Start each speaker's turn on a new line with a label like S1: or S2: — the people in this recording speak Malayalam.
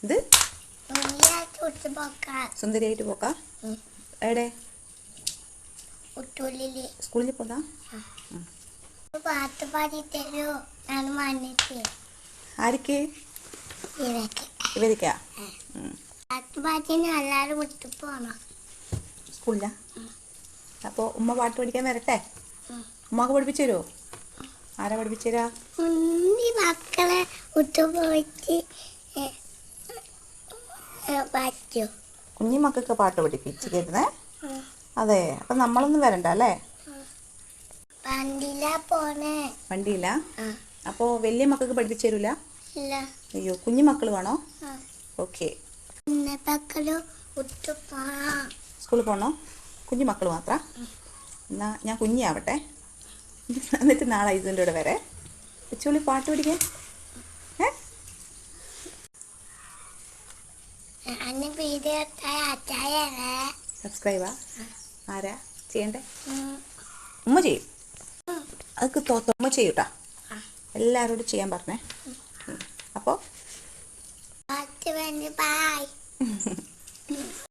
S1: ഇത് സുന്ദരിയായിട്ട് പോക്കാ എവിടെ സ്കൂളിൽ പോകാം.
S2: പാട്ട് പാടി തരൂ.
S1: ആർക്ക്? ഇവരിക്കാ
S2: പാട്ട് പാട്ടിന് എല്ലാവരും വിട്ടു പോണം
S1: സ്കൂളിലാ. അപ്പോൾ ഉമ്മ പാട്ട് പഠിക്കാൻ വരട്ടെ? ഉമ്മക്ക് പഠിപ്പിച്ചു തരുമോ? ആരാ പഠിപ്പിച്ചു തരാ?
S2: മക്കളെ വിട്ടുപോയിട്ട് പറ്റൂ.
S1: കുഞ്ഞു മക്കൾക്ക് പാട്ട് പഠിപ്പിച്ചു തരുന്നേ? അതെ. അപ്പം നമ്മളൊന്നും വരണ്ട അല്ലേ? വണ്ടിയില്ല. അപ്പോൾ വലിയ മക്കൾക്ക് പഠിപ്പിച്ചു തരൂല? അയ്യോ, കുഞ്ഞു മക്കൾ വേണോ? ഓക്കെ. സ്കൂളിൽ പോകണോ? കുഞ്ഞു മക്കൾ മാത്രം? എന്നാൽ ഞാൻ കുഞ്ഞാവട്ടെ. എന്നിട്ട് നാളെ ഇതിൻ്റെ കൂടെ വരെ ഉച്ചോളി പാട്ട് പഠിക്കാൻ. സബ്സ്ക്രൈബാ ആരാ ചെയ്യണ്ടേ? ഉമ്മ ചെയ്യും. അതൊക്കെ ഉമ്മ ചെയ്യൂട്ടാ. എല്ലാവരോടും ചെയ്യാൻ പറഞ്ഞേ. അപ്പോൾ